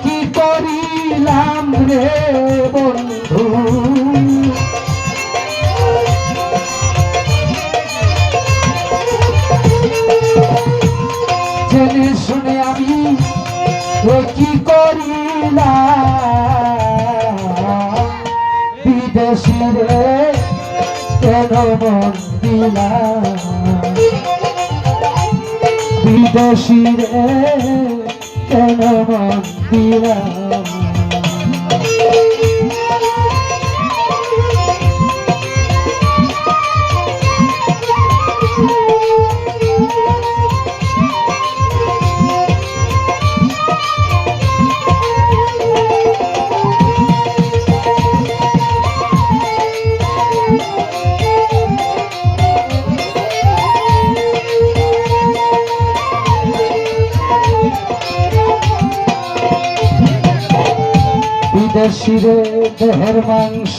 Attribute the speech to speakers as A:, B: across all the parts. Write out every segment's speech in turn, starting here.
A: কি করিলাম রে বন্ধু জেনে শুনে আমি কি করিলাম বিদেশি রে কেন মন দিলাম বিদেশি রে কেন মন দিলাম বিদেশিরে দেহের মাংস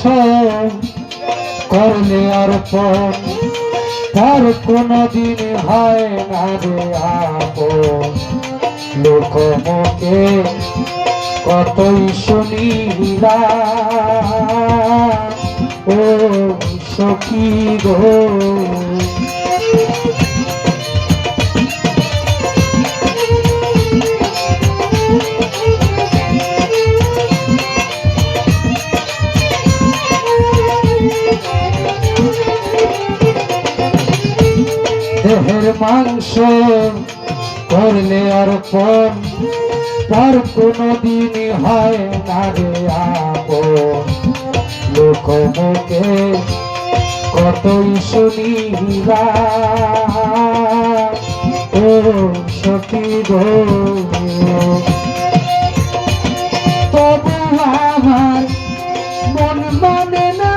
A: করলে অর্পণ তার কোনদিন হয় না রে আপন লোকমুখে কতই শুনিলাম ও সখী গো দেহের মাংস করলে অর্পণ তার কোনদিন হয় না রে আপন লোকমুখে কতই শুনিলাম ও সখী গো তবু আমার মন মানে না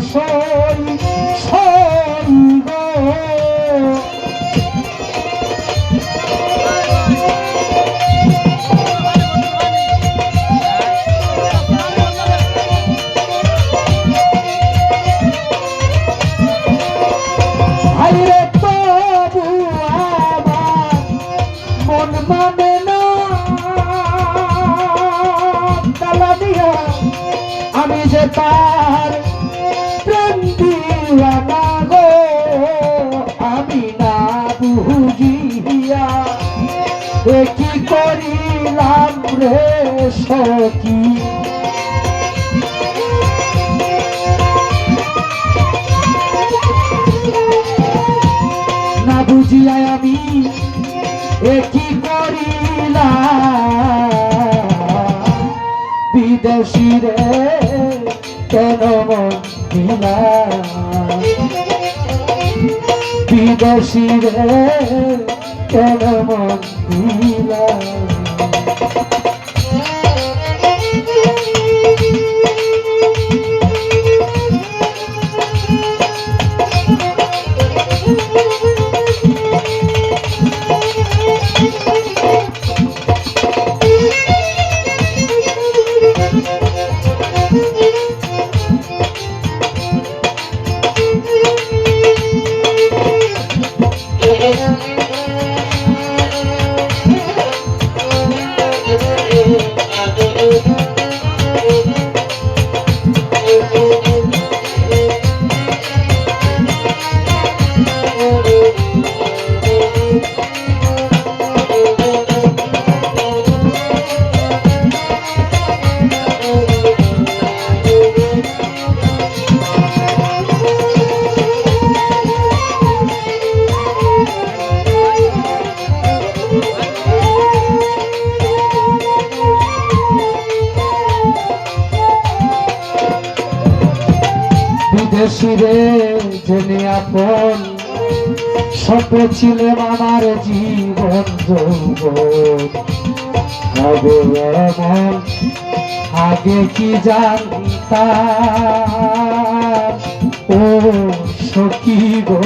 A: সই সই গো ভাইরে তবু আমার মন মানে না তালা দিয়া আমি যে তার প্রেম দিওয়ানা গো আমি না বুঝিয়া কি করিলাম রে সখী না বুঝিয়া আমি কি করিলাম বিদেশি রে কেন মন দিলাম বিদেশি রে কেন মন দিলাম বিদেশিরে জেনে আপন সপেছিলাম আমার জীবন যৌবন হবে এমন আগে কি জানতাম ও সখী গো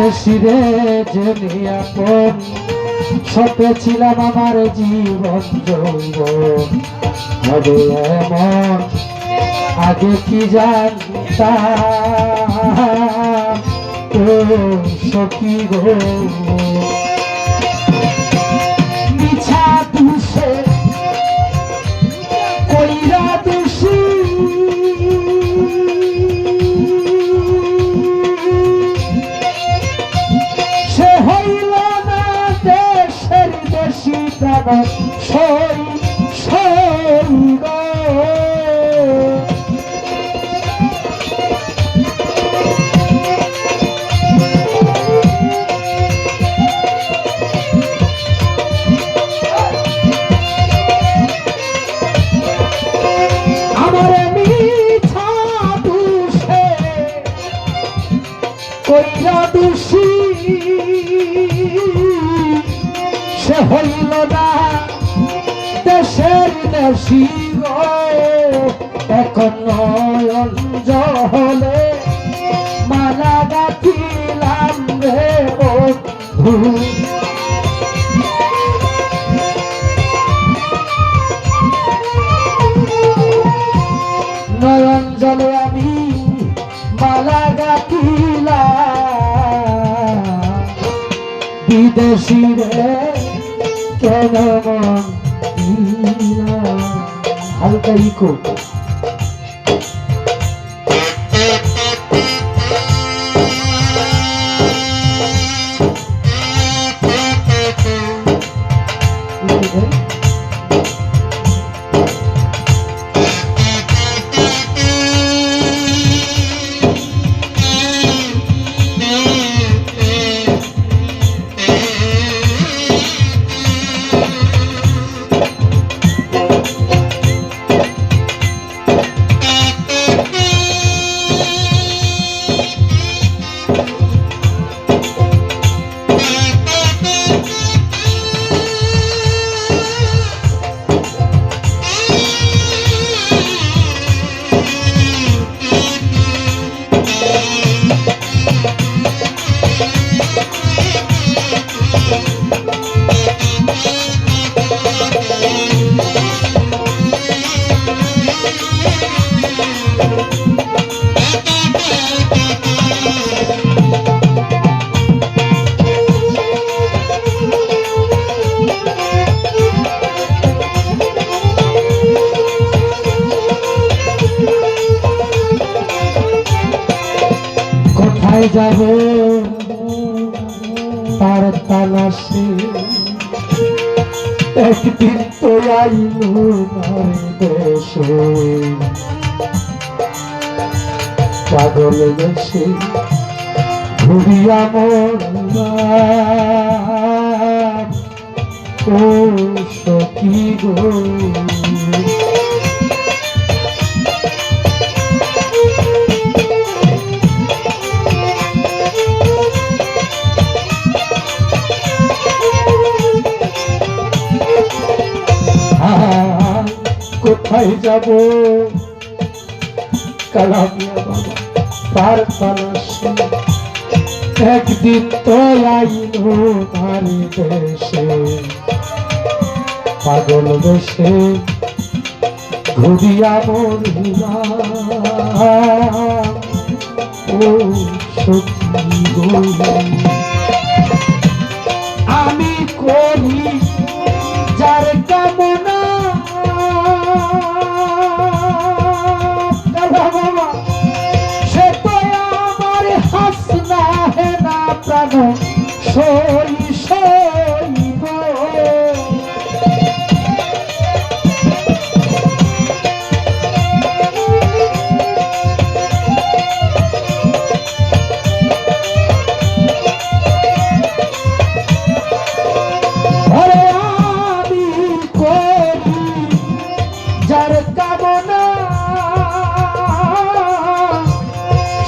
A: বিদেশিরে জেনে আপন সপেছিলাম আমার জীবন যৌবন হবে এমন আগে কি জানতাম ও সখী গো মিছা দুষে কইরা দোষী সে হইল না দেশের দেশি প্রাণ সই সই গো কইরা দোষী সে হইল না দেশের দেশি গো এখন নয়ন জলে মালা গাঁথিলাম রে বন্ধু নয়ন জলে আমি মালা গাঁথিলাম বিদেশি রে কেন মন দিলাম হালকা ইকো কোথায় যাব তার তালাশে একদিন তো আইলো নার দেশে পাগল দেশে ঘুরিয়া মরলাম ও সখী গো কোথায় যাব কালামিয়া বাবা তার তালাশে একদিন তো আইলো নারী দেশে পাগল দেশে ঘুরিয়া মরিলাম ও সখী গো আমি করি যার কামনা সে তো আমার হাসনা হে না প্রাণ সই সই গো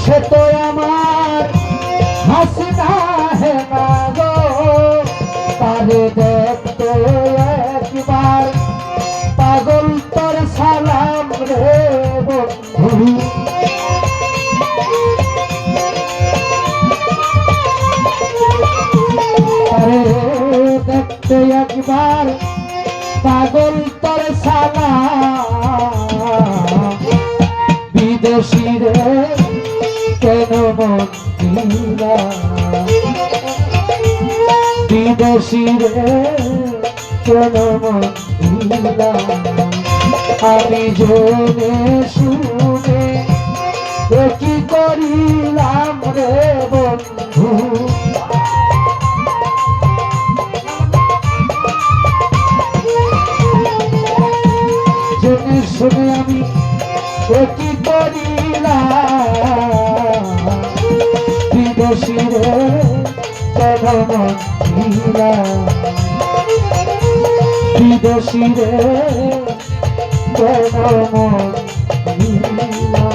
A: সে তো আমার হাসনা হে না গো তারে দেখতো একবার পাগল তোর সালাম রে বন্ধু একবার পাগল তোর সালা বিদেশি রে কেন মন দিলা বিদেশি রে কেন মন দিলা আমি জেনে শুনে কি করিলাম রে বন্ধু জেনে শুনে আমি কি করিলাম বিদেশি রে কেন মন দিলাম বিদেশি রে কেন মন দিলাম